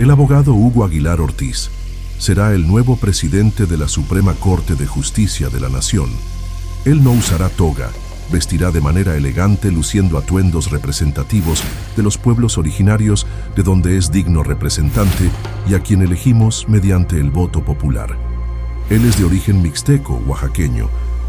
El abogado Hugo Aguilar Ortiz será el nuevo presidente de la Suprema Corte de Justicia de la Nación. Él no usará toga, vestirá de manera elegante luciendo atuendos representativos de los pueblos originarios de donde es digno representante y a quien elegimos mediante el voto popular. Él es de origen mixteco, oaxaqueño.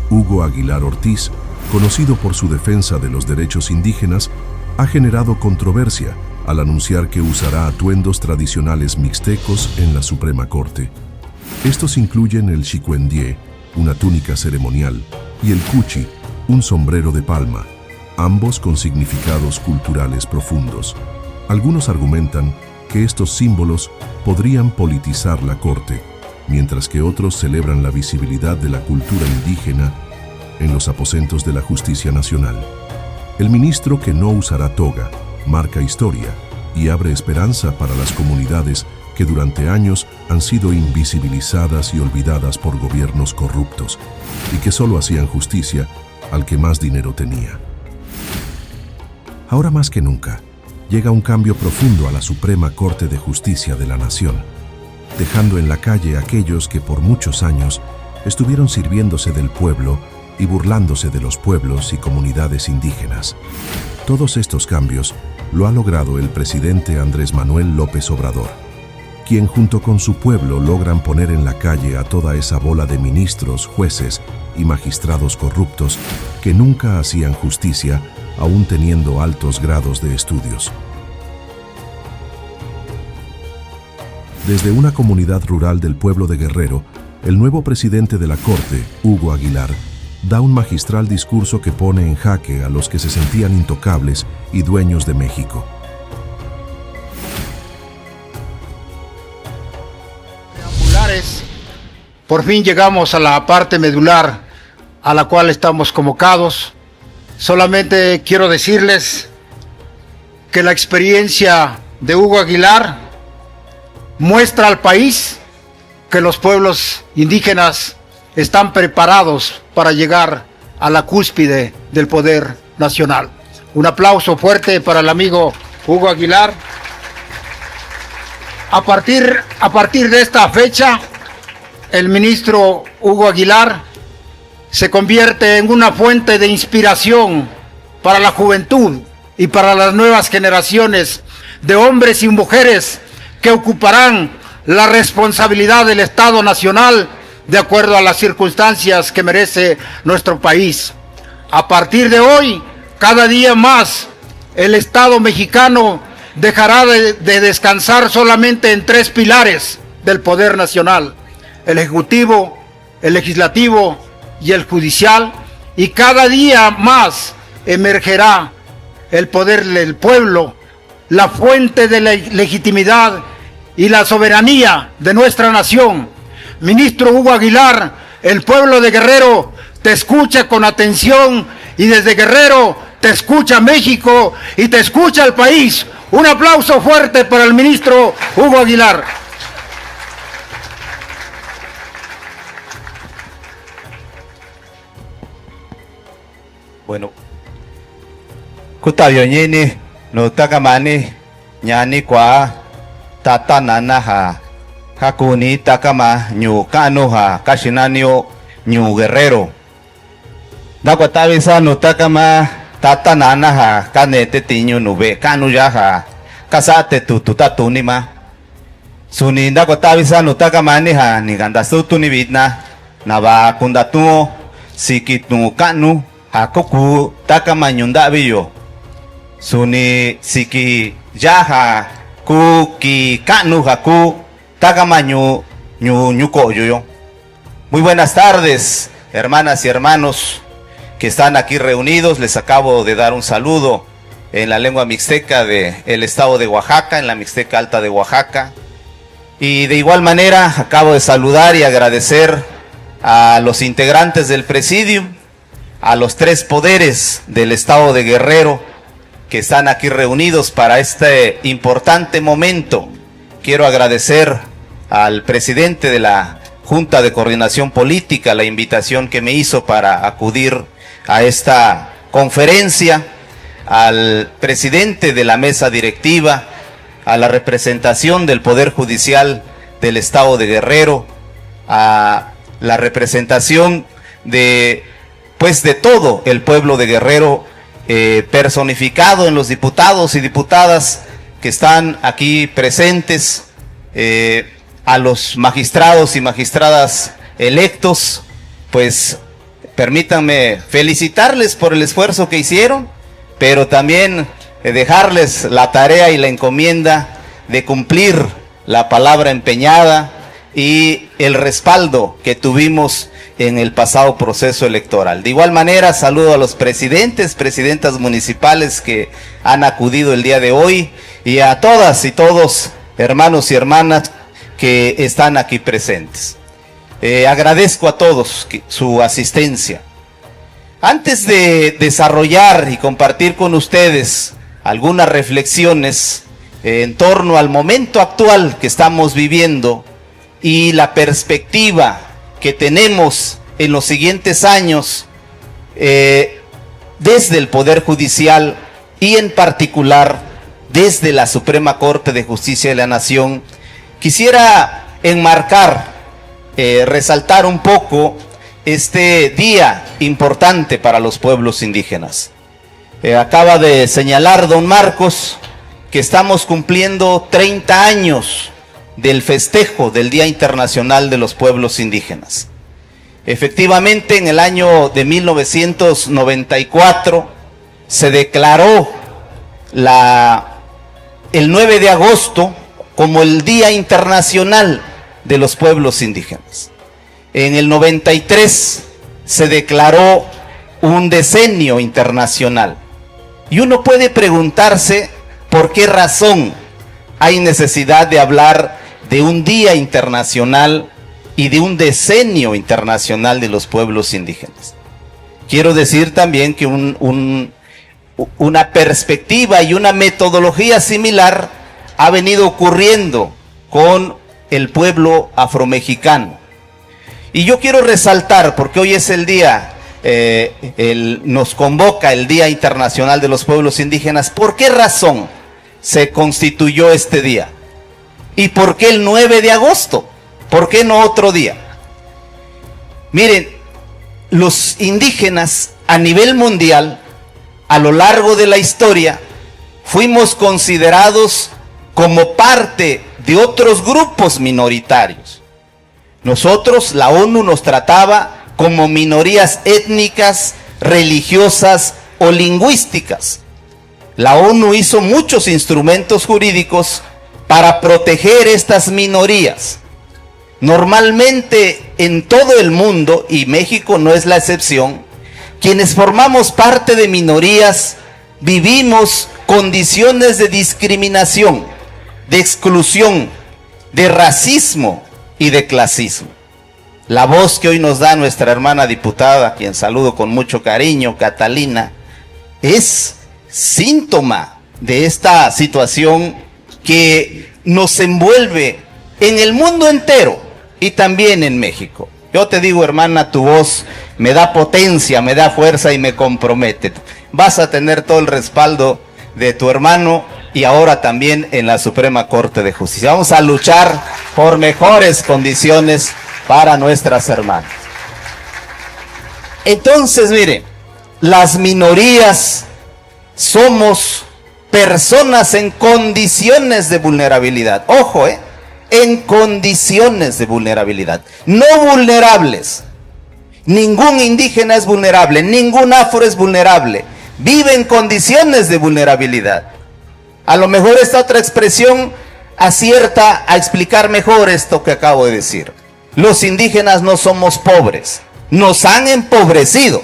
Hugo Aguilar Ortiz, conocido por su defensa de los derechos indígenas, ha generado controversia al anunciar que usará atuendos tradicionales mixtecos en la Suprema Corte. Estos incluyen el xicuendie, una túnica ceremonial, y el cuchi, un sombrero de palma, ambos con significados culturales profundos. Algunos argumentan que estos símbolos podrían politizar la Corte, mientras que otros celebran la visibilidad de la cultura indígena en los aposentos de la Justicia Nacional. El ministro que no usará toga marca historia y abre esperanza para las comunidades que durante años han sido invisibilizadas y olvidadas por gobiernos corruptos y que solo hacían justicia al que más dinero tenía. Ahora más que nunca, llega un cambio profundo a la Suprema Corte de Justicia de la Nación, dejando en la calle a aquellos que por muchos años estuvieron sirviéndose del pueblo y burlándose de los pueblos y comunidades indígenas. Todos estos cambios lo ha logrado el presidente Andrés Manuel López Obrador, quien junto con su pueblo logran poner en la calle a toda esa bola de ministros, jueces y magistrados corruptos que nunca hacían justicia, aún teniendo altos grados de estudios. Desde una comunidad rural del pueblo de Guerrero, el nuevo presidente de la Corte, Hugo Aguilar, da un magistral discurso que pone en jaque a los que se sentían intocables y dueños de México. Por fin llegamos a la parte medular a la cual estamos convocados. Solamente quiero decirles que la experiencia de Hugo Aguilar muestra al país que los pueblos indígenas están preparados para llegar a la cúspide del poder nacional. Un aplauso fuerte para el amigo Hugo Aguilar. A partir de esta fecha, el ministro Hugo Aguilar se convierte en una fuente de inspiración para la juventud y para las nuevas generaciones de hombres y mujeres que ocuparán la responsabilidad del Estado Nacional de acuerdo a las circunstancias que merece nuestro país. A partir de hoy, cada día más, el Estado mexicano dejará de descansar solamente en tres pilares del poder nacional: el ejecutivo, el legislativo y el judicial, y cada día más emergerá el poder del pueblo, la fuente de la legitimidad y la soberanía de nuestra nación. Ministro Hugo Aguilar, el pueblo de Guerrero te escucha con atención y desde Guerrero te escucha México y te escucha el país. Un aplauso fuerte para el ministro Hugo Aguilar. Bueno, kutabyonyeni no takamani nyani kwa tata nana ha hakuni takama nyu kano ha kashinanio nyu Guerrero. Dakwatavisa no takama tata nana ha kanete tiño nube kanu ya ha kasate tutatuni ma. Suni dakwatavisa no takamani ha ni gandasutu ni vidna na ba kundatuo sikitu kanu hakoku takama nyundabiyo. Suni siki yaha ku ki kanu haku takama nyuko yo. Muy buenas tardes, hermanas y hermanos que están aquí reunidos. Les acabo de dar un saludo en la lengua mixteca del estado de Oaxaca, en la Mixteca Alta de Oaxaca. Y de igual manera acabo de saludar y agradecer a los integrantes del Presidium, a los tres poderes del estado de Guerrero que están aquí reunidos para este importante momento. Quiero agradecer al presidente de la Junta de Coordinación Política la invitación que me hizo para acudir a esta conferencia, al presidente de la mesa directiva, a la representación del Poder Judicial del Estado de Guerrero, a la representación de todo el pueblo de Guerrero, personificado en los diputados y diputadas que están aquí presentes, a los magistrados y magistradas electos, pues permítanme felicitarles por el esfuerzo que hicieron, pero también dejarles la tarea y la encomienda de cumplir la palabra empeñada y el respaldo que tuvimos en el pasado proceso electoral. De igual manera, saludo a los presidentes, presidentas municipales que han acudido el día de hoy y a todas y todos, hermanos y hermanas que están aquí presentes. Agradezco a todos su asistencia. Antes de desarrollar y compartir con ustedes algunas reflexiones en torno al momento actual que estamos viviendo y la perspectiva que tenemos en los siguientes años desde el Poder Judicial y en particular desde la Suprema Corte de Justicia de la Nación, quisiera enmarcar, resaltar un poco este día importante para los pueblos indígenas. Acaba de señalar don Marcos que estamos cumpliendo 30 años del festejo del Día Internacional de los Pueblos Indígenas. Efectivamente, en el año de 1994 se declaró el 9 de agosto como el Día Internacional de los Pueblos Indígenas. En el 93 se declaró un decenio internacional. Y uno puede preguntarse por qué razón hay necesidad de hablar de un Día Internacional y de un decenio internacional de los pueblos indígenas. Quiero decir también que una perspectiva y una metodología similar ha venido ocurriendo con el pueblo afromexicano. Y yo quiero resaltar, porque hoy es el día, nos convoca el Día Internacional de los Pueblos Indígenas, ¿por qué razón se constituyó este día? ¿Y por qué el 9 de agosto? ¿Por qué no otro día? Miren, los indígenas a nivel mundial, a lo largo de la historia, fuimos considerados como parte de otros grupos minoritarios. Nosotros, la ONU nos trataba como minorías étnicas, religiosas o lingüísticas. La ONU hizo muchos instrumentos jurídicos para proteger estas minorías. Normalmente en todo el mundo, y México no es la excepción, quienes formamos parte de minorías vivimos condiciones de discriminación, de exclusión, de racismo y de clasismo. La voz que hoy nos da nuestra hermana diputada, a quien saludo con mucho cariño, Catalina, es síntoma de esta situación que nos envuelve en el mundo entero y también en México. Yo te digo, hermana, tu voz me da potencia, me da fuerza y me compromete. Vas a tener todo el respaldo de tu hermano y ahora también en la Suprema Corte de Justicia. Vamos a luchar por mejores condiciones para nuestras hermanas. Entonces, mire, las minorías somos personas en condiciones de vulnerabilidad. Ojo, en condiciones de vulnerabilidad. No vulnerables. Ningún indígena es vulnerable, ningún afro es vulnerable. Vive en condiciones de vulnerabilidad. A lo mejor esta otra expresión acierta a explicar mejor esto que acabo de decir. Los indígenas no somos pobres, nos han empobrecido.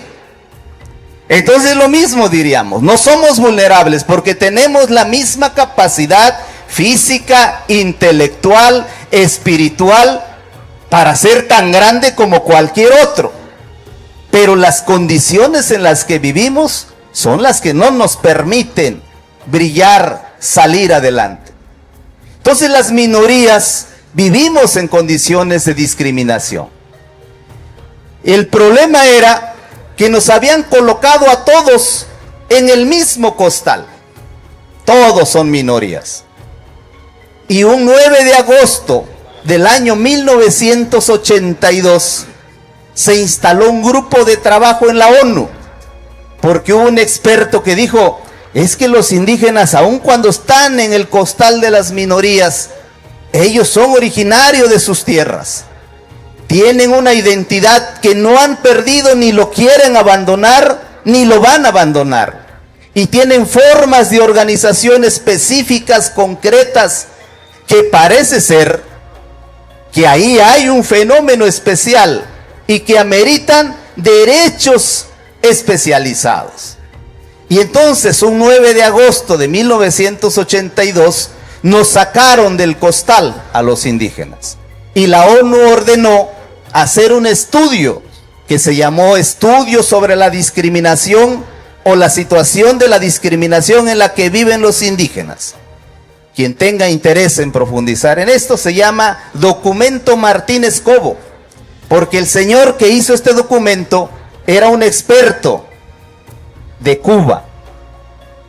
Entonces lo mismo diríamos, no somos vulnerables porque tenemos la misma capacidad física, intelectual, espiritual para ser tan grande como cualquier otro. Pero las condiciones en las que vivimos son las que no nos permiten brillar, salir adelante. Entonces las minorías vivimos en condiciones de discriminación. El problema era que nos habían colocado a todos en el mismo costal. Todos son minorías. Y un 9 de agosto del año 1982 se instaló un grupo de trabajo en la ONU, porque hubo un experto que dijo, es que los indígenas, aun cuando están en el costal de las minorías, ellos son originarios de sus tierras. Tienen una identidad que no han perdido, ni lo quieren abandonar, ni lo van a abandonar. Y tienen formas de organización específicas, concretas, que parece ser que ahí hay un fenómeno especial y que ameritan derechos especializados. Y entonces un 9 de agosto de 1982 nos sacaron del costal a los indígenas. Y la ONU ordenó hacer un estudio que se llamó Estudio sobre la discriminación o la situación de la discriminación en la que viven los indígenas. Quien tenga interés en profundizar en esto se llama Documento Martínez Cobo, porque el señor que hizo este documento era un experto de Cuba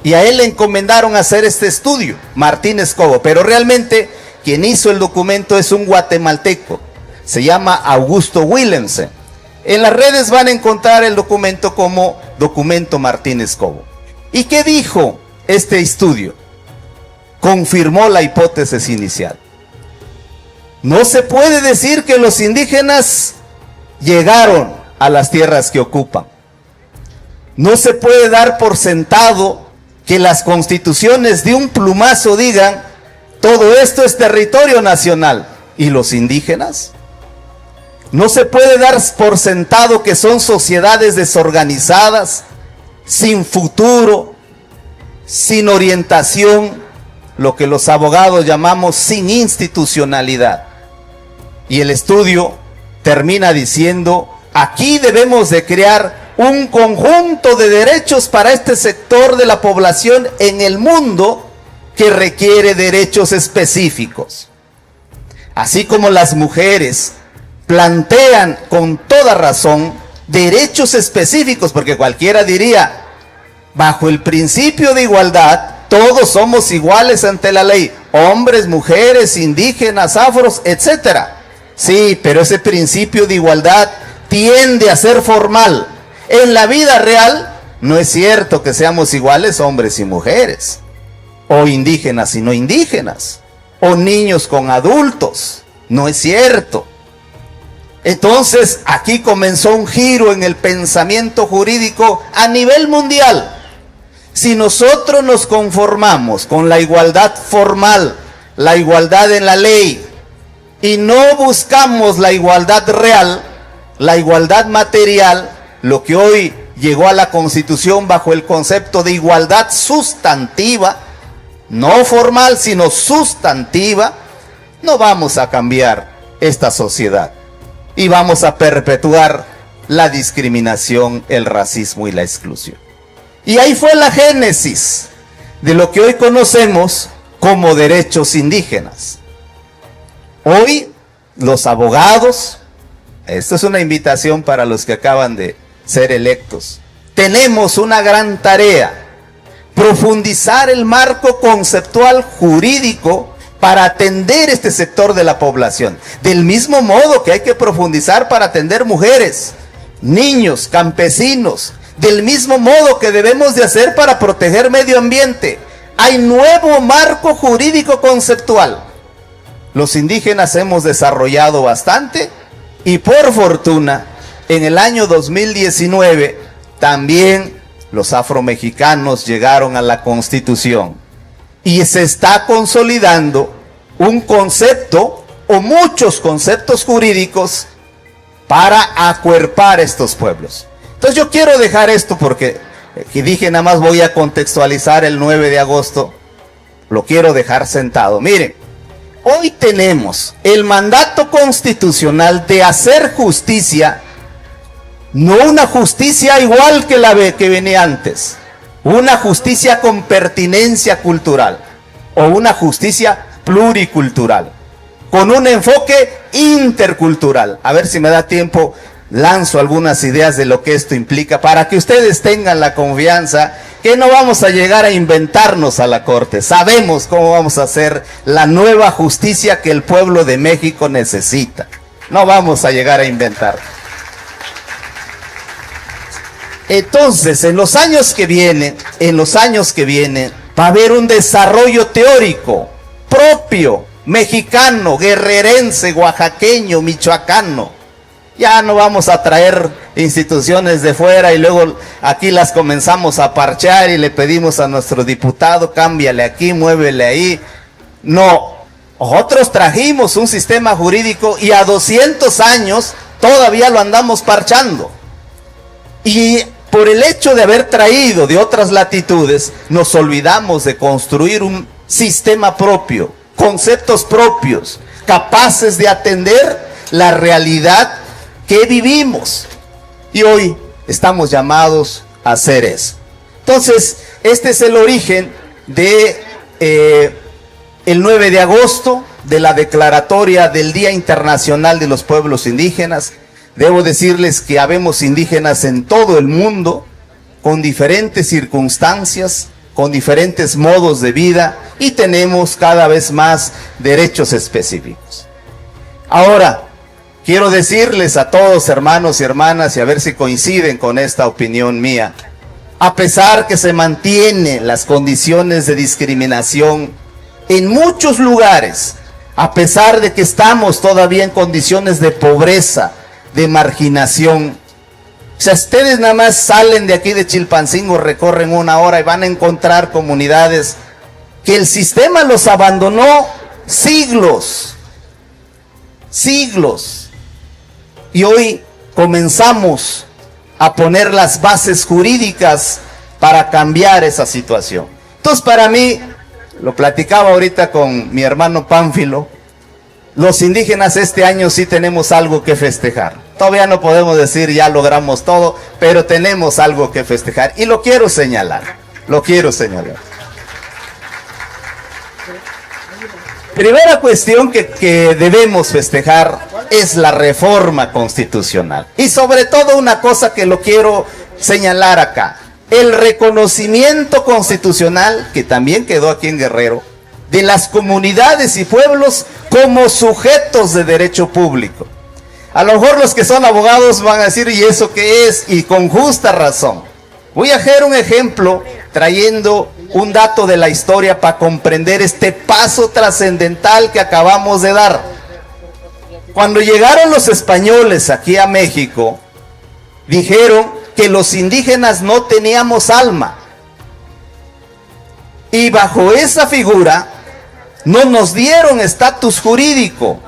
y a él le encomendaron hacer este estudio, Martínez Cobo, pero realmente quien hizo el documento es un guatemalteco, se llama Augusto Willemsen. En las redes van a encontrar el documento como Documento Martínez Cobo. ¿Y qué dijo este estudio? Confirmó la hipótesis inicial. No se puede decir que los indígenas llegaron a las tierras que ocupan. No se puede dar por sentado que las constituciones de un plumazo digan todo esto es territorio nacional. ¿Y los indígenas? No se puede dar por sentado que son sociedades desorganizadas, sin futuro, sin orientación, lo que los abogados llamamos sin institucionalidad. Y el estudio termina diciendo, aquí debemos de crear un conjunto de derechos para este sector de la población en el mundo que requiere derechos específicos. Así como las mujeres plantean con toda razón derechos específicos, porque cualquiera diría, bajo el principio de igualdad, todos somos iguales ante la ley, hombres, mujeres, indígenas, afros, etc. Sí, pero ese principio de igualdad tiende a ser formal. En la vida real no es cierto que seamos iguales hombres y mujeres, o indígenas y no indígenas, o niños con adultos, no es cierto. Entonces aquí comenzó un giro en el pensamiento jurídico a nivel mundial. Si nosotros nos conformamos con la igualdad formal, la igualdad en la ley, y no buscamos la igualdad real, la igualdad material, lo que hoy llegó a la Constitución bajo el concepto de igualdad sustantiva, no formal, sino sustantiva, no vamos a cambiar esta sociedad y vamos a perpetuar la discriminación, el racismo y la exclusión. Y ahí fue la génesis de lo que hoy conocemos como derechos indígenas. Hoy los abogados, esto es una invitación para los que acaban de ser electos, tenemos una gran tarea: profundizar el marco conceptual jurídico para atender este sector de la población. Del mismo modo que hay que profundizar para atender mujeres, niños, campesinos, del mismo modo que debemos de hacer para proteger medio ambiente. Hay nuevo marco jurídico conceptual. Los indígenas hemos desarrollado bastante y por fortuna en el año 2019 también los afromexicanos llegaron a la Constitución y se está consolidando un concepto o muchos conceptos jurídicos para acuerpar estos pueblos. Entonces yo quiero dejar esto porque que dije nada más voy a contextualizar el 9 de agosto, lo quiero dejar sentado. Miren, hoy tenemos el mandato constitucional de hacer justicia, no una justicia igual que la que venía antes, una justicia con pertinencia cultural o una justicia pluricultural, con un enfoque intercultural. A ver si me da tiempo, lanzo algunas ideas de lo que esto implica para que ustedes tengan la confianza que no vamos a llegar a inventarnos a la Corte. Sabemos cómo vamos a hacer la nueva justicia que el pueblo de México necesita. No vamos a llegar a inventar. Entonces, en los años que vienen, va a haber un desarrollo teórico propio, mexicano, guerrerense, oaxaqueño, michoacano. Ya no vamos a traer instituciones de fuera y luego aquí las comenzamos a parchear y le pedimos a nuestro diputado, cámbiale aquí, muévele ahí. No, nosotros trajimos un sistema jurídico y a 200 años todavía lo andamos parchando. Y por el hecho de haber traído de otras latitudes, nos olvidamos de construir un sistema propio, conceptos propios, capaces de atender la realidad que vivimos. Y hoy estamos llamados a hacer eso. Entonces, este es el origen de el 9 de agosto, de la declaratoria del Día Internacional de los Pueblos Indígenas. Debo decirles que habemos indígenas en todo el mundo, con diferentes circunstancias, con diferentes modos de vida, y tenemos cada vez más derechos específicos. Ahora, quiero decirles a todos, hermanos y hermanas, y a ver si coinciden con esta opinión mía, a pesar que se mantienen las condiciones de discriminación en muchos lugares, a pesar de que estamos todavía en condiciones de pobreza, de marginación. O sea, ustedes nada más salen de aquí de Chilpancingo, recorren 1 hora y van a encontrar comunidades que el sistema los abandonó siglos. Y hoy comenzamos a poner las bases jurídicas para cambiar esa situación. Entonces, para mí, lo platicaba ahorita con mi hermano Pánfilo, los indígenas este año sí tenemos algo que festejar. Todavía no podemos decir ya logramos todo, pero tenemos algo que festejar. Y lo quiero señalar. Primera cuestión que debemos festejar es la reforma constitucional. Y sobre todo una cosa que lo quiero señalar acá. El reconocimiento constitucional, que también quedó aquí en Guerrero, de las comunidades y pueblos como sujetos de derecho público. A lo mejor los que son abogados van a decir, ¿y eso qué es? Y con justa razón. Voy a hacer un ejemplo trayendo un dato de la historia para comprender este paso trascendental que acabamos de dar. Cuando llegaron los españoles aquí a México, dijeron que los indígenas no teníamos alma. Y bajo esa figura no nos dieron estatus jurídico.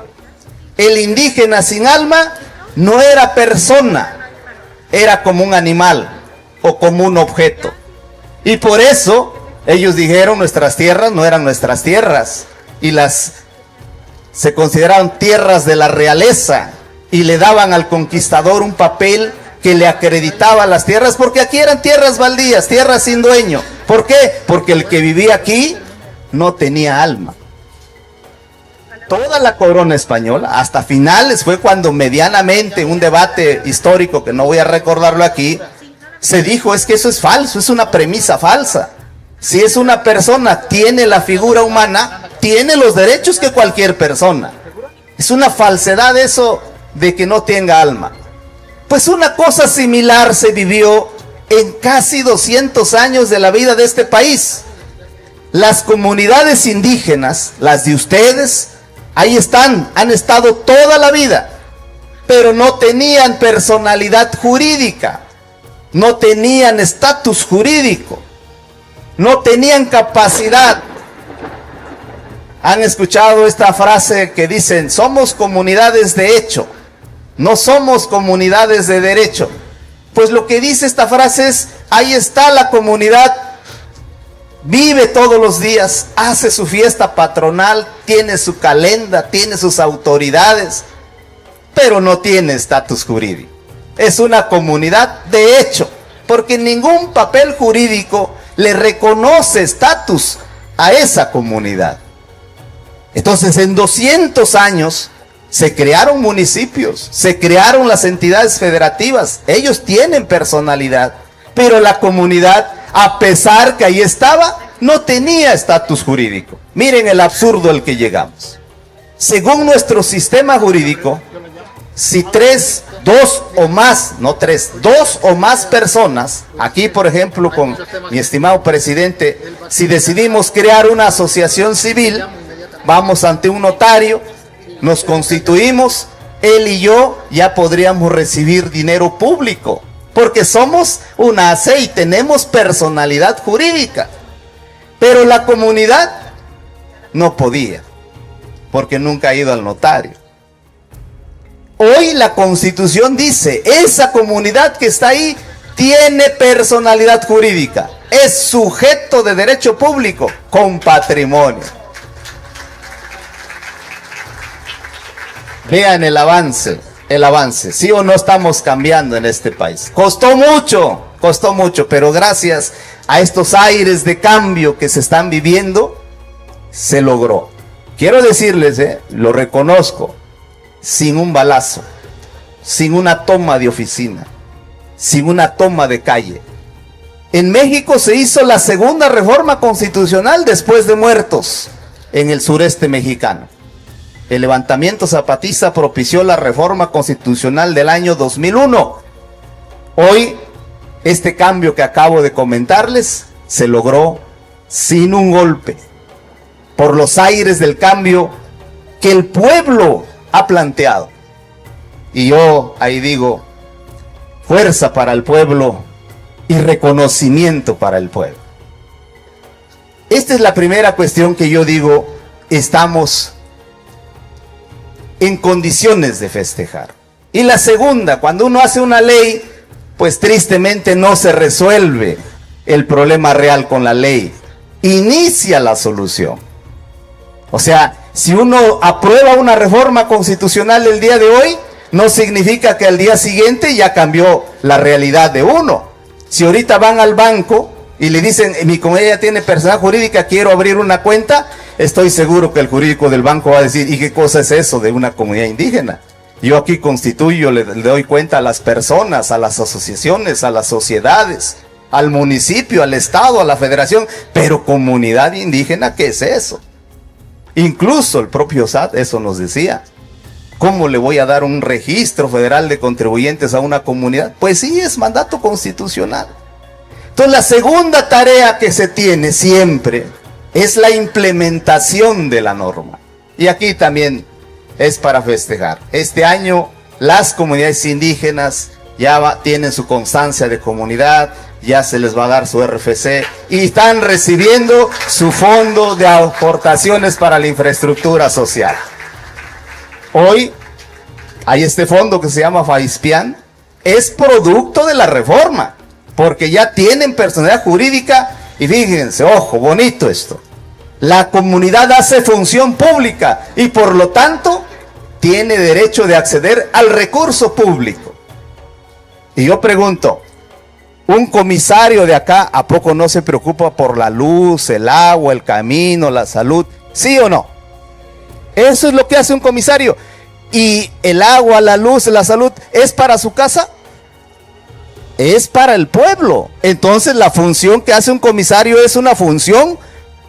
El indígena sin alma no era persona, era como un animal o como un objeto. Y por eso ellos dijeron nuestras tierras no eran nuestras tierras y se consideraban tierras de la realeza y le daban al conquistador un papel que le acreditaba las tierras, porque aquí eran tierras baldías, tierras sin dueño. ¿Por qué? Porque el que vivía aquí no tenía alma. Toda la corona española, hasta finales, fue cuando medianamente un debate histórico, que no voy a recordarlo aquí, se dijo, es que eso es falso, es una premisa falsa. Si es una persona, tiene la figura humana, tiene los derechos que cualquier persona. Es una falsedad eso de que no tenga alma. Pues una cosa similar se vivió en casi 200 años de la vida de este país. Las comunidades indígenas, las de ustedes, ahí están, han estado toda la vida, pero no tenían personalidad jurídica, no tenían estatus jurídico, no tenían capacidad. Han escuchado esta frase que dicen, somos comunidades de hecho, no somos comunidades de derecho. Pues lo que dice esta frase es, ahí está la comunidad, vive todos los días, hace su fiesta patronal, tiene su calenda, tiene sus autoridades, pero no tiene estatus jurídico. Es una comunidad de hecho, porque ningún papel jurídico le reconoce estatus a esa comunidad. Entonces, en 200 años se crearon municipios, se crearon las entidades federativas, ellos tienen personalidad, pero la comunidad a pesar que ahí estaba, no tenía estatus jurídico. Miren el absurdo al que llegamos. Según nuestro sistema jurídico, si dos o más personas, aquí por ejemplo con mi estimado presidente, si decidimos crear una asociación civil, vamos ante un notario, nos constituimos, él y yo ya podríamos recibir dinero público, porque somos una AC y tenemos personalidad jurídica. Pero la comunidad no podía, porque nunca ha ido al notario. Hoy la Constitución dice, esa comunidad que está ahí tiene personalidad jurídica, es sujeto de derecho público con patrimonio. Vean el avance, ¿sí o no estamos cambiando en este país? Costó mucho, pero gracias a estos aires de cambio que se están viviendo, se logró. Quiero decirles, lo reconozco, sin un balazo, sin una toma de oficina, sin una toma de calle. En México se hizo la segunda reforma constitucional después de muertos en el sureste mexicano. El levantamiento zapatista propició la reforma constitucional del año 2001. Hoy, este cambio que acabo de comentarles se logró sin un golpe, por los aires del cambio que el pueblo ha planteado. Y yo ahí digo, fuerza para el pueblo y reconocimiento para el pueblo. Esta es la primera cuestión que yo digo, estamos en condiciones de festejar. Y la segunda, cuando uno hace una ley, pues tristemente no se resuelve el problema real con la ley, inicia la solución. O sea, si uno aprueba una reforma constitucional el día de hoy, no significa que al día siguiente ya cambió la realidad de uno. Si ahorita van al banco y le dicen, mi comunidad ya tiene personalidad jurídica, quiero abrir una cuenta, estoy seguro que el jurídico del banco va a decir, ¿y qué cosa es eso de una comunidad indígena? Yo aquí constituyo, le doy cuenta a las personas, a las asociaciones, a las sociedades, al municipio, al estado, a la federación, pero comunidad indígena, ¿qué es eso? Incluso el propio SAT eso nos decía. ¿Cómo le voy a dar un registro federal de contribuyentes a una comunidad? Pues sí, es mandato constitucional. Entonces la segunda tarea que se tiene siempre es la implementación de la norma. Y aquí también es para festejar. Este año las comunidades indígenas ya tienen su constancia de comunidad, ya se les va a dar su RFC y están recibiendo su fondo de aportaciones para la infraestructura social. Hoy hay este fondo que se llama FAISPIAN, es producto de la reforma, porque ya tienen personalidad jurídica y fíjense, ojo, bonito esto. La comunidad hace función pública y por lo tanto tiene derecho de acceder al recurso público. Y yo pregunto, ¿un comisario de acá a poco no se preocupa por la luz, el agua, el camino, la salud? ¿Sí o no? Eso es lo que hace un comisario. ¿Y el agua, la luz, la salud es para su casa? Es para el pueblo. Entonces la función que hace un comisario es una función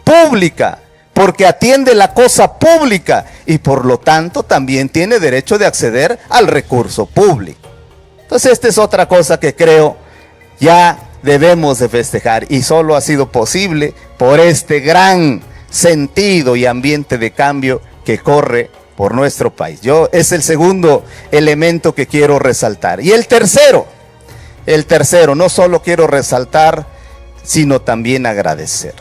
pública, porque atiende la cosa pública y por lo tanto también tiene derecho de acceder al recurso público. Entonces esta es otra cosa que creo ya debemos de festejar y solo ha sido posible por este gran sentido y ambiente de cambio que corre por nuestro país. Es el segundo elemento que quiero resaltar. Y el tercero, no solo quiero resaltar, sino también agradecer.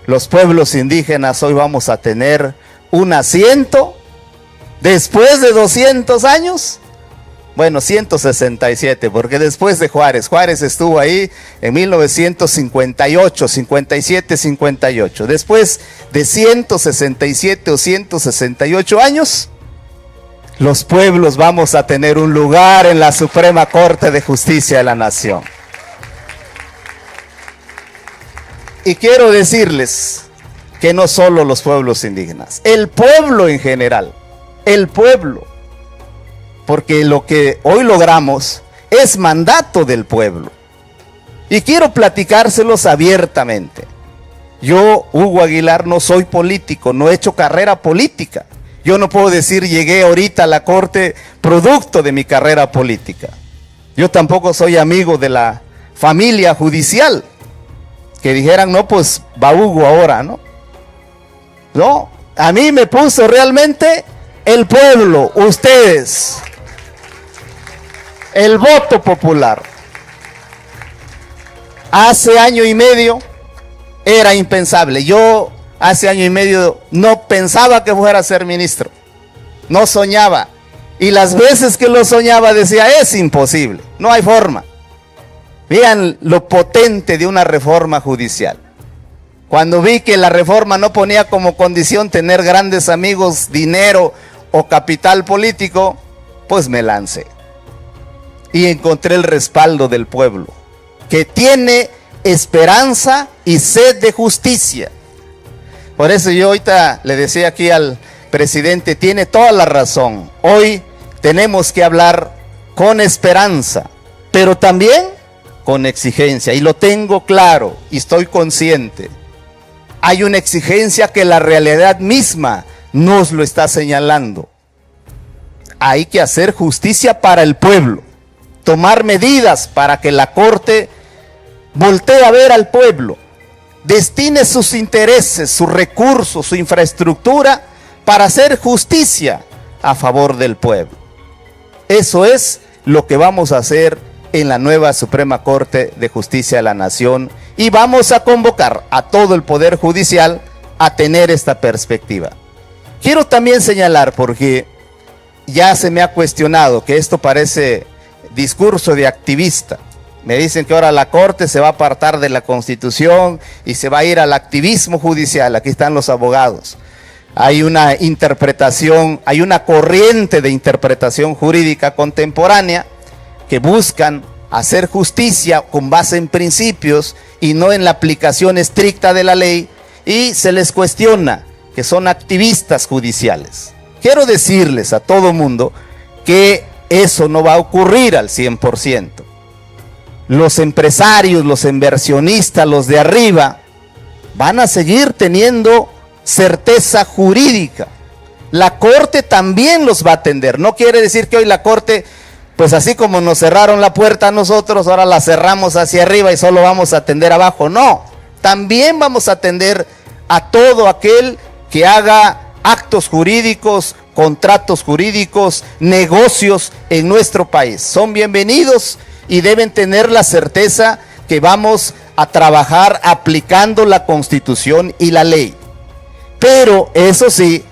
Los pueblos indígenas hoy vamos a tener un asiento después de 200 años. Bueno, 167, porque después de Juárez estuvo ahí en 1958, 57, 58. Después de 167 o 168 años, los pueblos vamos a tener un lugar en la Suprema Corte de Justicia de la Nación. Y quiero decirles que no solo los pueblos indígenas, el pueblo en general, el pueblo. Porque lo que hoy logramos es mandato del pueblo. Y quiero platicárselos abiertamente. Yo, Hugo Aguilar, no soy político, no he hecho carrera política. Yo no puedo decir llegué ahorita a la Corte producto de mi carrera política. Yo tampoco soy amigo de la familia judicial, que dijeran, no, pues va Hugo ahora, ¿no? No, a mí me puso realmente el pueblo, ustedes, el voto popular. Hace año y medio era impensable. Yo hace año y medio no pensaba que fuera a ser ministro. No soñaba. Y las veces que lo soñaba decía, es imposible, no hay forma. Vean lo potente de una reforma judicial. Cuando vi que la reforma no ponía como condición tener grandes amigos, dinero o capital político, pues me lancé. Y encontré el respaldo del pueblo, que tiene esperanza y sed de justicia. Por eso yo ahorita le decía aquí al presidente, tiene toda la razón. Hoy tenemos que hablar con esperanza, pero también con exigencia. Y lo tengo claro y estoy consciente. Hay una exigencia que la realidad misma nos lo está señalando. Hay que hacer justicia para el pueblo. Tomar medidas para que la Corte voltee a ver al pueblo, destine sus intereses, sus recursos, su infraestructura para hacer justicia a favor del pueblo. Eso es lo que vamos a hacer en la nueva Suprema Corte de Justicia de la Nación, y vamos a convocar a todo el Poder Judicial a tener esta perspectiva. Quiero también señalar, porque ya se me ha cuestionado que esto parece discurso de activista. Me dicen que ahora la Corte se va a apartar de la Constitución y se va a ir al activismo judicial. Aquí están los abogados. Hay una interpretación, hay una corriente de interpretación jurídica contemporánea que buscan hacer justicia con base en principios y no en la aplicación estricta de la ley, y se les cuestiona que son activistas judiciales. Quiero decirles a todo mundo que eso no va a ocurrir al 100%. Los empresarios, los inversionistas, los de arriba, van a seguir teniendo certeza jurídica. La Corte también los va a atender. No quiere decir que hoy la Corte, pues así como nos cerraron la puerta a nosotros, ahora la cerramos hacia arriba y solo vamos a atender abajo. No, también vamos a atender a todo aquel que haga actos jurídicos, contratos jurídicos, negocios en nuestro país. Son bienvenidos y deben tener la certeza que vamos a trabajar aplicando la Constitución y la ley. Pero eso sí,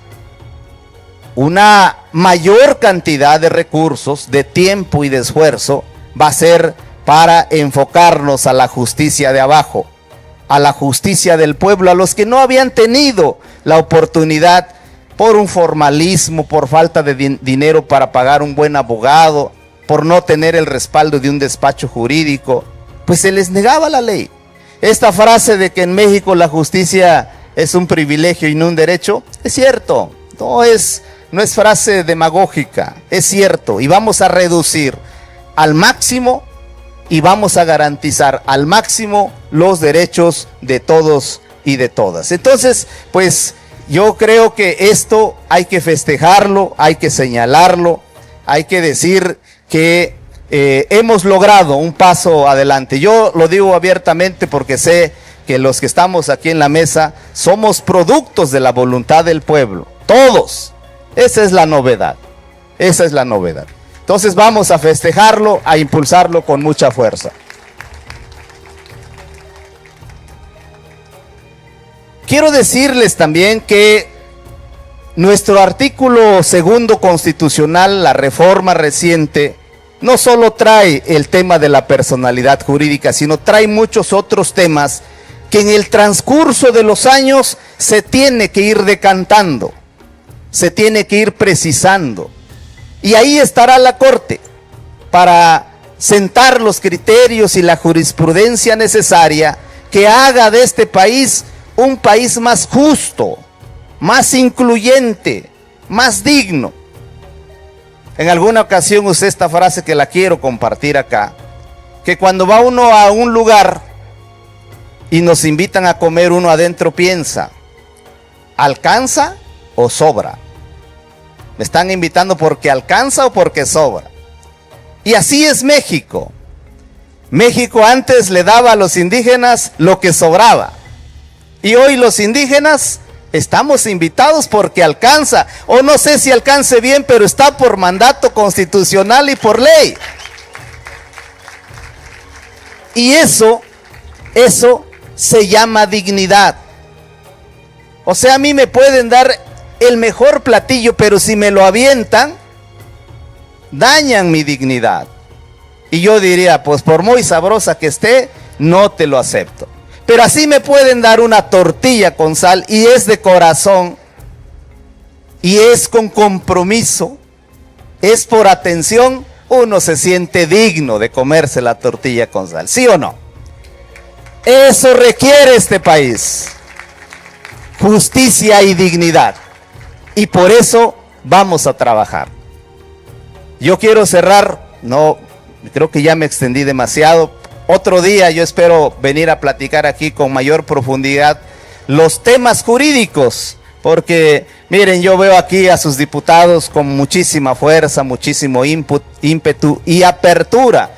una mayor cantidad de recursos, de tiempo y de esfuerzo va a ser para enfocarnos a la justicia de abajo, a la justicia del pueblo, a los que no habían tenido la oportunidad por un formalismo, por falta de dinero para pagar un buen abogado, por no tener el respaldo de un despacho jurídico, pues se les negaba la ley. Esta frase de que en México la justicia es un privilegio y no un derecho, es cierto, no es frase demagógica, es cierto, y vamos a reducir al máximo y vamos a garantizar al máximo los derechos de todos y de todas. Entonces, pues yo creo que esto hay que festejarlo, hay que señalarlo, hay que decir que hemos logrado un paso adelante. Yo lo digo abiertamente porque sé que los que estamos aquí en la mesa somos productos de la voluntad del pueblo, todos. Esa es la novedad, esa es la novedad. Entonces vamos a festejarlo, a impulsarlo con mucha fuerza. Quiero decirles también que nuestro artículo 2 constitucional, la reforma reciente, no solo trae el tema de la personalidad jurídica, sino trae muchos otros temas que en el transcurso de los años se tiene que ir decantando, se tiene que ir precisando. Y ahí estará la Corte para sentar los criterios y la jurisprudencia necesaria que haga de este país un país más justo, más incluyente, más digno. En alguna ocasión usé esta frase que la quiero compartir acá. que cuando va uno a un lugar y nos invitan a comer, uno adentro piensa, ¿alcanza o sobra? ¿Me están invitando porque alcanza o porque sobra? Y así es México. México antes le daba a los indígenas lo que sobraba. Y hoy los indígenas estamos invitados porque alcanza. O no sé si alcance bien, pero está por mandato constitucional y por ley. Y eso se llama dignidad. O sea, a mí me pueden dar el mejor platillo, pero si me lo avientan, dañan mi dignidad. Y yo diría, pues por muy sabrosa que esté, no te lo acepto. Pero así me pueden dar una tortilla con sal y es de corazón, y es con compromiso, es por atención, uno se siente digno de comerse la tortilla con sal, ¿sí o no? Eso requiere este país, justicia y dignidad, y por eso vamos a trabajar. Yo quiero cerrar, no, creo que ya me extendí demasiado. Otro día yo espero venir a platicar aquí con mayor profundidad los temas jurídicos, porque miren, yo veo aquí a sus diputados con muchísima fuerza, muchísimo ímpetu y apertura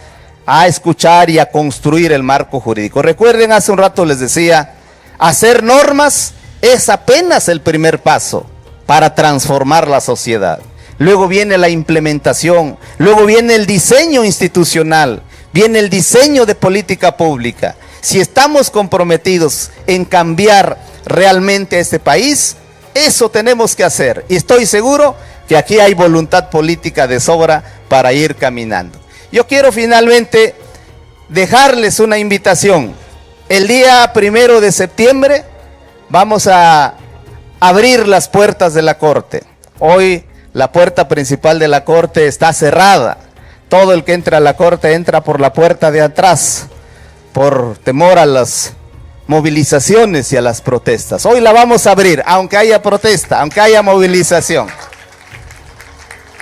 a escuchar y a construir el marco jurídico. Recuerden, hace un rato les decía, hacer normas es apenas el primer paso para transformar la sociedad. Luego viene la implementación, luego viene el diseño institucional, viene el diseño de política pública. Si estamos comprometidos en cambiar realmente este país, eso tenemos que hacer. Y estoy seguro que aquí hay voluntad política de sobra para ir caminando. Yo quiero finalmente dejarles una invitación. El día 1 de septiembre vamos a abrir las puertas de la Corte. Hoy la puerta principal de la Corte está cerrada. Todo el que entra a la Corte entra por la puerta de atrás, por temor a las movilizaciones y a las protestas. Hoy la vamos a abrir, aunque haya protesta, aunque haya movilización.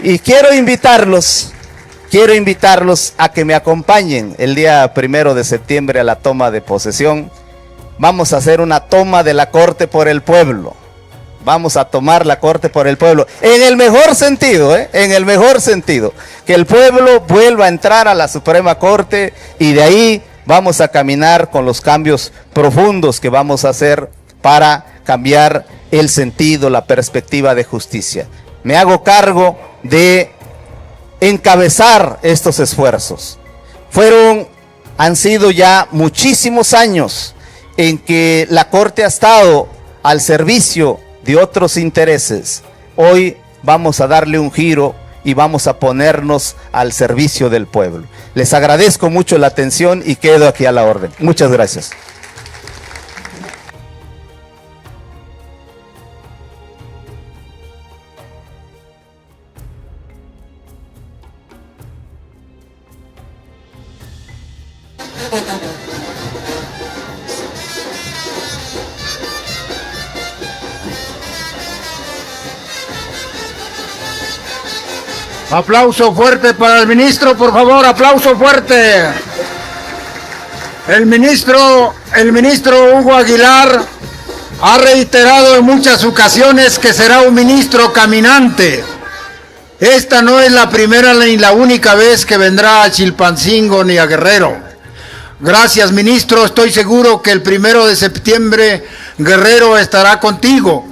Y quiero invitarlos a que me acompañen el día 1 de septiembre a la toma de posesión. Vamos a hacer una toma de la Corte por el pueblo. Vamos a tomar la Corte por el pueblo, en el mejor sentido, en el mejor sentido, que el pueblo vuelva a entrar a la Suprema Corte, y de ahí vamos a caminar con los cambios profundos que vamos a hacer para cambiar el sentido, la perspectiva de justicia. Me hago cargo de encabezar estos esfuerzos. Han sido ya muchísimos años en que la Corte ha estado al servicio de otros intereses. Hoy vamos a darle un giro y vamos a ponernos al servicio del pueblo. Les agradezco mucho la atención y quedo aquí a la orden. Muchas gracias. Aplauso fuerte para el ministro, por favor, aplauso fuerte. El ministro Hugo Aguilar ha reiterado en muchas ocasiones que será un ministro caminante. Esta no es la primera ni la única vez que vendrá a Chilpancingo ni a Guerrero. Gracias, ministro, estoy seguro que el 1 de septiembre Guerrero estará contigo.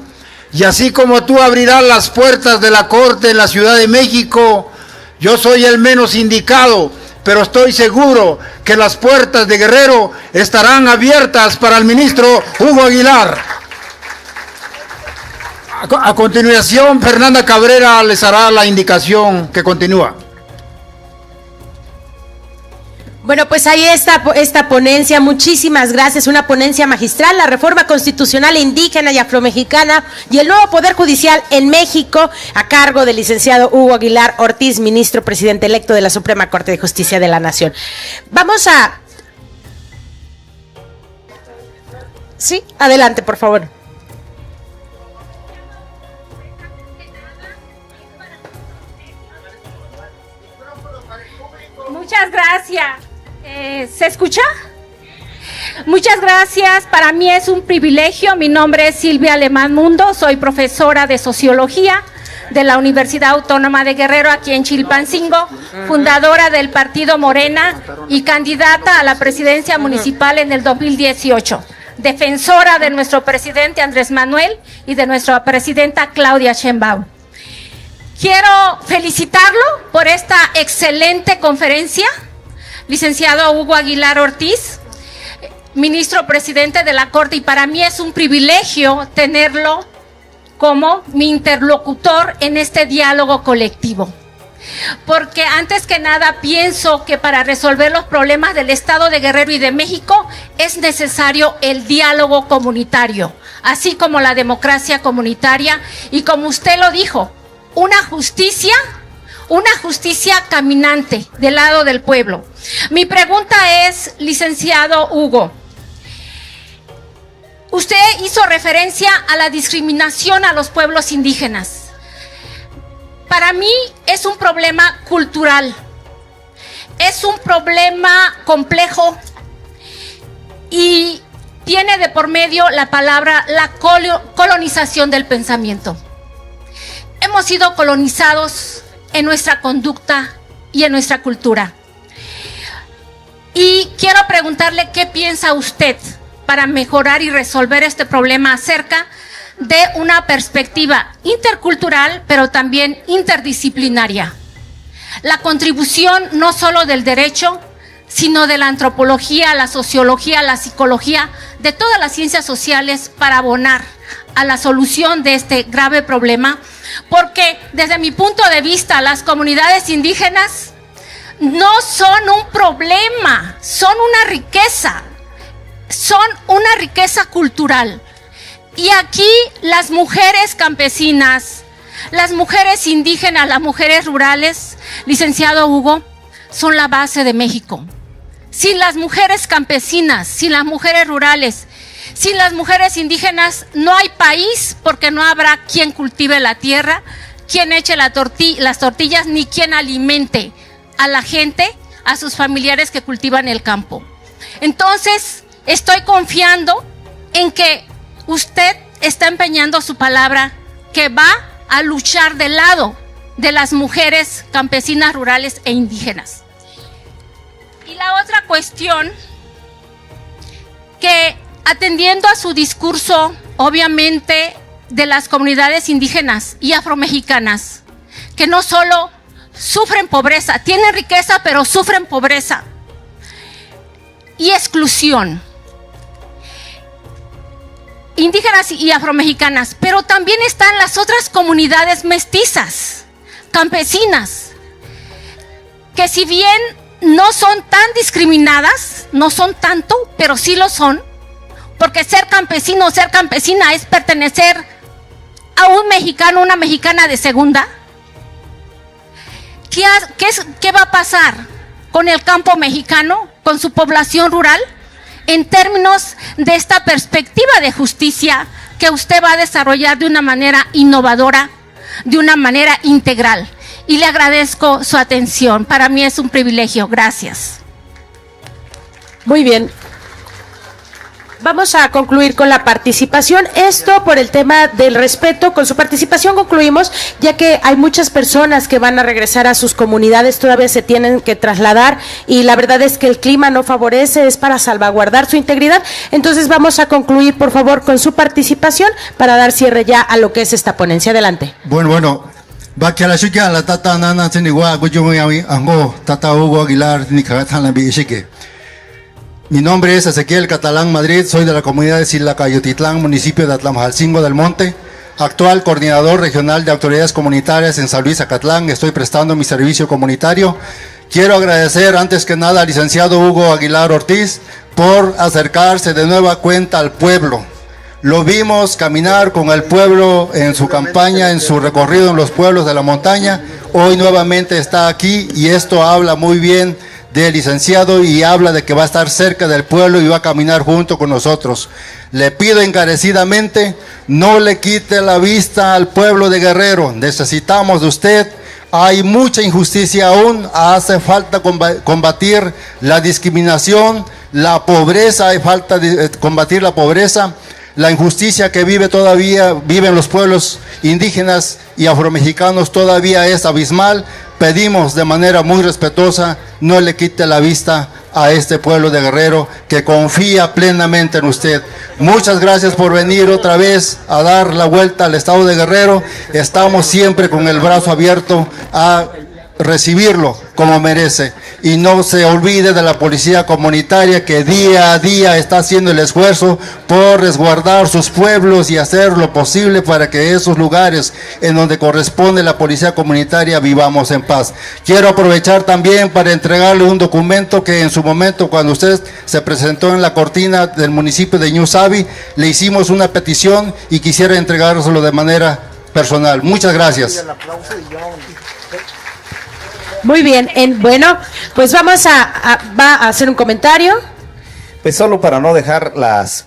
Y así como tú abrirás las puertas de la Corte en la Ciudad de México, yo soy el menos indicado, pero estoy seguro que las puertas de Guerrero estarán abiertas para el ministro Hugo Aguilar. A continuación, Fernanda Cabrera les hará la indicación que continúa. Bueno, pues ahí está esta ponencia, muchísimas gracias, una ponencia magistral, la reforma constitucional indígena y afromexicana y el nuevo Poder Judicial en México, a cargo del licenciado Hugo Aguilar Ortiz, ministro presidente electo de la Suprema Corte de Justicia de la Nación. Vamos a... Sí, adelante, por favor. Muchas gracias. escucha? Muchas gracias, para mí es un privilegio. Mi nombre es Silvia Alemán Mundo, soy profesora de Sociología de la Universidad Autónoma de Guerrero, aquí en Chilpancingo, fundadora del Partido Morena y candidata a la presidencia municipal en el 2018, defensora de nuestro presidente Andrés Manuel y de nuestra presidenta Claudia Sheinbaum. Quiero felicitarlo por esta excelente conferencia, licenciado Hugo Aguilar Ortiz, ministro presidente de la Corte, y para mí es un privilegio tenerlo como mi interlocutor en este diálogo colectivo. Porque antes que nada pienso que para resolver los problemas del Estado de Guerrero y de México es necesario el diálogo comunitario, así como la democracia comunitaria y, como usted lo dijo, una justicia caminante del lado del pueblo. Mi pregunta es, licenciado Hugo, usted hizo referencia a la discriminación a los pueblos indígenas. Para mí es un problema cultural, es un problema complejo y tiene de por medio la palabra la colonización del pensamiento. Hemos sido colonizados en nuestra conducta y en nuestra cultura. Y quiero preguntarle qué piensa usted para mejorar y resolver este problema acerca de una perspectiva intercultural, pero también interdisciplinaria. La contribución no solo del derecho, sino de la antropología, la sociología, la psicología, de todas las ciencias sociales para abonar a la solución de este grave problema, porque desde mi punto de vista las comunidades indígenas no son un problema, son una riqueza cultural. Y aquí las mujeres campesinas, las mujeres indígenas, las mujeres rurales, licenciado Hugo, son la base de México. Sin las mujeres campesinas, sin las mujeres rurales, sin las mujeres indígenas, no hay país, porque no habrá quien cultive la tierra, quien eche las tortillas, ni quien alimente a la gente, a sus familiares que cultivan el campo. Entonces, estoy confiando en que usted está empeñando su palabra, que va a luchar del lado de las mujeres campesinas, rurales e indígenas. Y la otra cuestión, que atendiendo a su discurso, obviamente, de las comunidades indígenas y afromexicanas, que no solo sufren pobreza, tienen riqueza, pero sufren pobreza y exclusión, indígenas y afromexicanas, pero también están las otras comunidades mestizas, campesinas, que si bien no son tan discriminadas, no son tanto, pero sí lo son, porque ser campesino o ser campesina es pertenecer a un mexicano, una mexicana de segunda. ¿Qué va a pasar con el campo mexicano, con su población rural, en términos de esta perspectiva de justicia que usted va a desarrollar de una manera innovadora, de una manera integral? Y le agradezco su atención. Para mí es un privilegio. Gracias. Muy bien. Vamos a concluir con la participación. Esto por el tema del respeto. Con su participación concluimos, ya que hay muchas personas que van a regresar a sus comunidades, todavía se tienen que trasladar y la verdad es que el clima no favorece, es para salvaguardar su integridad. Entonces vamos a concluir, por favor, con su participación para dar cierre ya a lo que es esta ponencia. Adelante. Bueno. La tata nana tata Hugo Aguilar Mi nombre es Ezequiel Catalán Madrid, soy de la comunidad de Silacayutitlán, municipio de Atlamjalcingo del Monte, actual coordinador regional de autoridades comunitarias en San Luis Acatlán. Estoy prestando mi servicio comunitario. Quiero agradecer antes que nada al licenciado Hugo Aguilar Ortiz por acercarse de nueva cuenta al pueblo. Lo vimos caminar con el pueblo en su campaña, en su recorrido en los pueblos de la montaña. Hoy nuevamente está aquí y esto habla muy bien del licenciado y habla de que va a estar cerca del pueblo y va a caminar junto con nosotros. Le pido encarecidamente, no le quite la vista al pueblo de Guerrero. Necesitamos de usted Hay mucha injusticia aún, hace falta combatir la discriminación, la pobreza, hay falta de combatir la pobreza, la injusticia que viven los pueblos indígenas y afromexicanos todavía es abismal. Pedimos de manera muy respetuosa, no le quite la vista a este pueblo de Guerrero que confía plenamente en usted. Muchas gracias por venir otra vez a dar la vuelta al estado de Guerrero. Estamos siempre con el brazo abierto a recibirlo como merece. Y no se olvide de la policía comunitaria que día a día está haciendo el esfuerzo por resguardar sus pueblos y hacer lo posible para que esos lugares en donde corresponde la policía comunitaria vivamos en paz. Quiero aprovechar también para entregarle un documento que en su momento, cuando usted se presentó en la cortina del municipio de Ñusabi, le hicimos una petición y quisiera entregárselo de manera personal. Muchas gracias. Muy bien, bueno, pues vamos va a hacer un comentario. Pues solo para no dejar las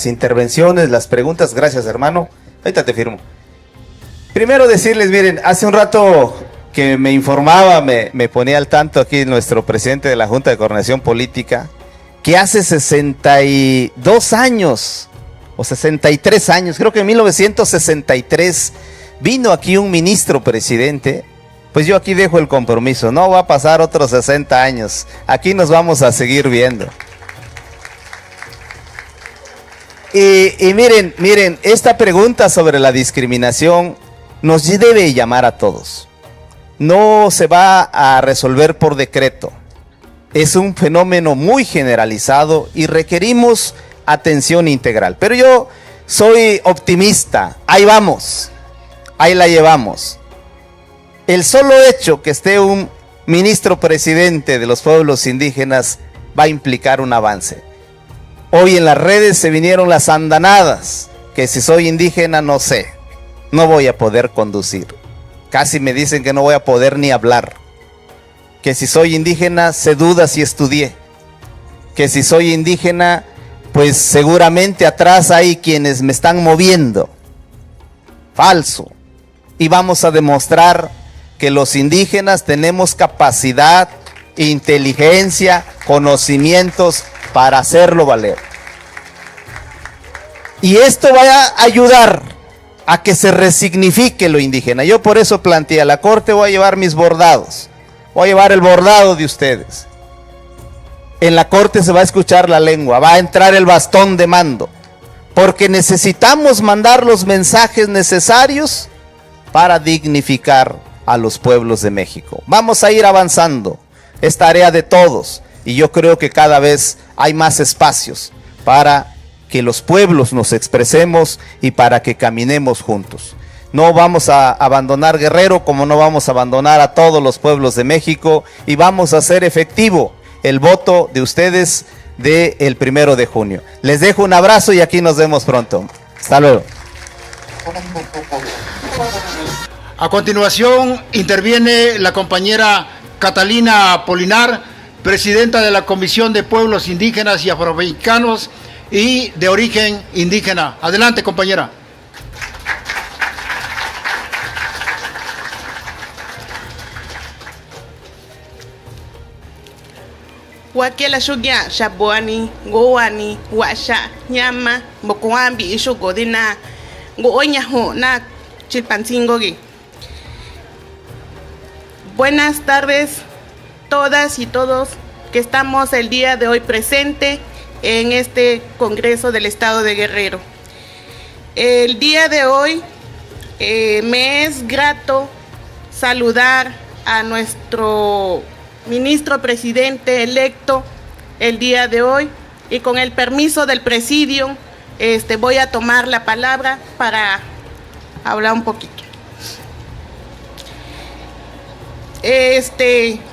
intervenciones, las preguntas, gracias hermano, ahorita te firmo. Primero decirles, miren, hace un rato que me informaba, me ponía al tanto aquí nuestro presidente de la Junta de Coordinación Política, que hace 62 años, o 63 años, creo que en 1963, vino aquí un ministro presidente. Pues yo aquí dejo el compromiso, no va a pasar otros 60 años, aquí nos vamos a seguir viendo. Y miren, esta pregunta sobre la discriminación nos debe llamar a todos. No se va a resolver por decreto, es un fenómeno muy generalizado y requerimos atención integral. Pero yo soy optimista, ahí vamos, ahí la llevamos. El solo hecho que esté un ministro presidente de los pueblos indígenas va a implicar un avance. Hoy en las redes se vinieron las andanadas, que si soy indígena no sé, no voy a poder conducir. Casi me dicen que no voy a poder ni hablar. Que si soy indígena se duda si estudié. Que si soy indígena, pues seguramente atrás hay quienes me están moviendo. Falso. Y vamos a demostrar que los indígenas tenemos capacidad, inteligencia, conocimientos para hacerlo valer. Y esto va a ayudar a que se resignifique lo indígena. Yo por eso planteé, a la corte voy a llevar mis bordados, voy a llevar el bordado de ustedes. En la corte se va a escuchar la lengua, va a entrar el bastón de mando, porque necesitamos mandar los mensajes necesarios para dignificar a los pueblos de México. Vamos a ir avanzando, es tarea de todos y yo creo que cada vez hay más espacios para que los pueblos nos expresemos y para que caminemos juntos. No vamos a abandonar Guerrero como no vamos a abandonar a todos los pueblos de México y vamos a hacer efectivo el voto de ustedes del 1 de junio. Les dejo un abrazo y aquí nos vemos pronto. Hasta luego. A continuación interviene la compañera Catalina Polinar, presidenta de la Comisión de Pueblos Indígenas y Afromexicanos y de origen indígena. Adelante, compañera. Wakela shugya shabuani goani washa nyama bokoambi ishugodina gooña ho na Chilpancingogi. Buenas tardes todas y todos que estamos el día de hoy presente en este Congreso del Estado de Guerrero. El día de hoy me es grato saludar a nuestro ministro presidente electo el día de hoy y con el permiso del presidio voy a tomar la palabra para hablar un poquito.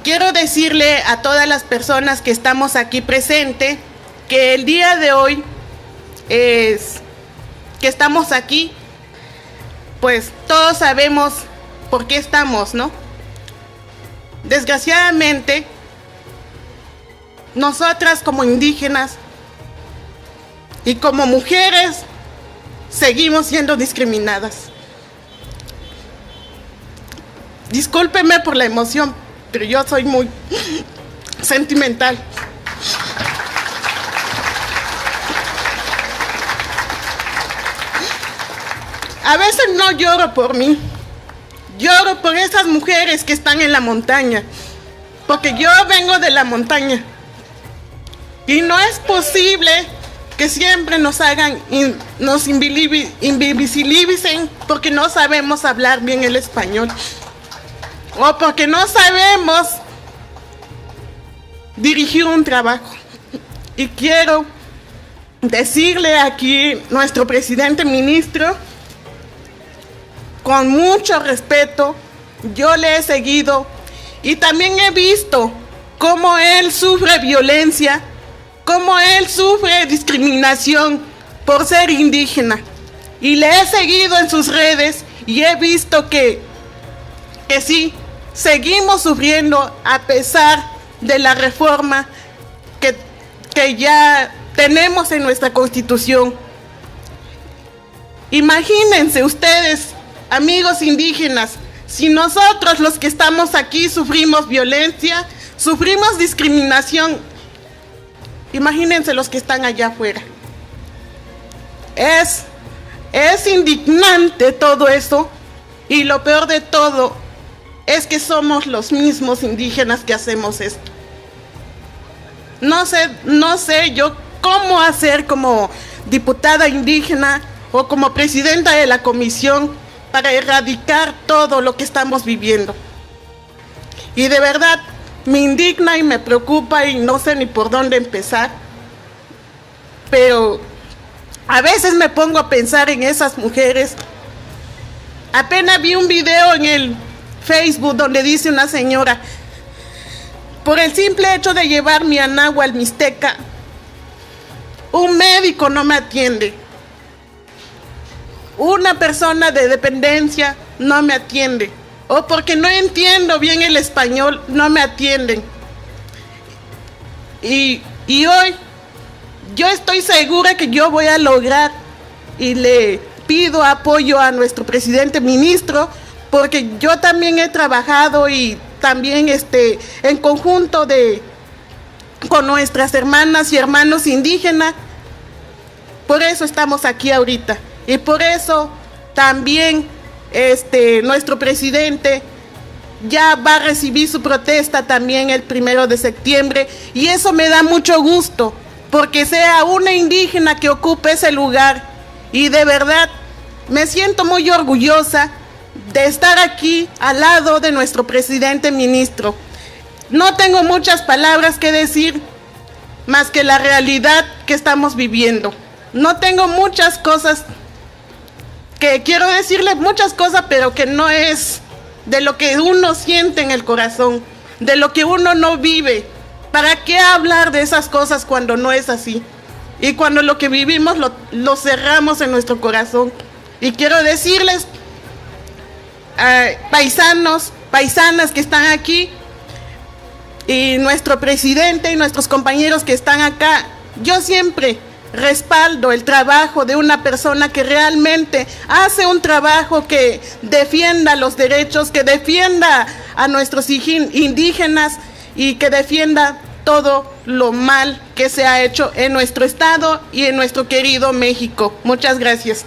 Quiero decirle a todas las personas que estamos aquí presentes que el día de hoy que estamos aquí, pues todos sabemos por qué estamos, ¿no? Desgraciadamente, nosotras como indígenas y como mujeres seguimos siendo discriminadas. Discúlpeme por la emoción, pero yo soy muy sentimental. A veces no lloro por mí, lloro por esas mujeres que están en la montaña, porque yo vengo de la montaña. Y no es posible que siempre nos hagan, nos invisibilicen porque no sabemos hablar bien el español. O porque no sabemos dirigir un trabajo. Y quiero decirle aquí, nuestro presidente ministro, con mucho respeto, yo le he seguido y también he visto cómo él sufre violencia, cómo él sufre discriminación por ser indígena. Y le he seguido en sus redes y he visto que sí, seguimos sufriendo a pesar de la reforma que ya tenemos en nuestra Constitución. Imagínense ustedes, amigos indígenas, si nosotros los que estamos aquí sufrimos violencia, sufrimos discriminación, imagínense los que están allá afuera. Es indignante todo eso, y lo peor de todo es que somos los mismos indígenas que hacemos esto. No sé yo cómo hacer como diputada indígena o como presidenta de la comisión para erradicar todo lo que estamos viviendo. Y de verdad me indigna y me preocupa y no sé ni por dónde empezar. Pero a veces me pongo a pensar en esas mujeres. Apenas vi un video en el Facebook donde dice una señora: por el simple hecho de llevar mi anáhuac mixteca, un médico no me atiende. Una persona de dependencia no me atiende. O porque no entiendo bien el español, no me atienden. Y hoy yo estoy segura que yo voy a lograr, y le pido apoyo a nuestro presidente ministro, porque yo también he trabajado y también en conjunto con nuestras hermanas y hermanos indígenas. Por eso estamos aquí ahorita. Y por eso también nuestro presidente ya va a recibir su protesta también el 1 de septiembre. Y eso me da mucho gusto, porque sea una indígena que ocupe ese lugar. Y de verdad me siento muy orgullosa de estar aquí al lado de nuestro presidente ministro. No tengo muchas palabras que decir más que la realidad que estamos viviendo. No tengo muchas cosas que quiero decirle, muchas cosas, pero que no es de lo que uno siente en el corazón, de lo que uno no vive. ¿Para qué hablar de esas cosas cuando no es así? Y cuando lo que vivimos lo cerramos en nuestro corazón. Y quiero decirles, paisanos, paisanas que están aquí, y nuestro presidente y nuestros compañeros que están acá, yo siempre respaldo el trabajo de una persona que realmente hace un trabajo que defienda los derechos, que defienda a nuestros indígenas y que defienda todo lo mal que se ha hecho en nuestro estado y en nuestro querido México. Muchas gracias.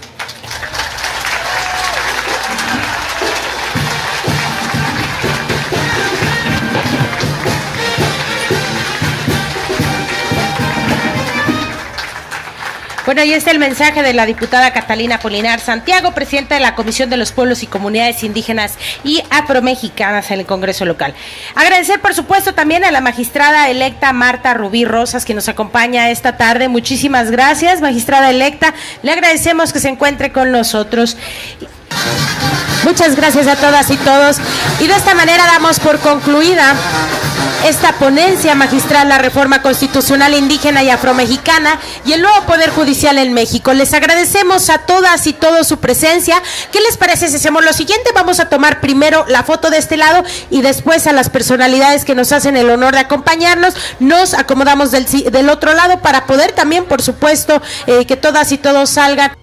Bueno, ahí está el mensaje de la diputada Catalina Polinar Santiago, presidenta de la Comisión de los Pueblos y Comunidades Indígenas y Afromexicanas en el Congreso Local. Agradecer, por supuesto, también a la magistrada electa Marta Rubí Rosas, que nos acompaña esta tarde. Muchísimas gracias, magistrada electa. Le agradecemos que se encuentre con nosotros. Muchas gracias a todas y todos. Y de esta manera damos por concluida esta ponencia magistral, la reforma constitucional indígena y afromexicana y el nuevo Poder Judicial en México. Les agradecemos a todas y todos su presencia. ¿Qué les parece si hacemos lo siguiente? Vamos a tomar primero la foto de este lado y después a las personalidades que nos hacen el honor de acompañarnos. Nos acomodamos del otro lado para poder también, por supuesto, que todas y todos salgan.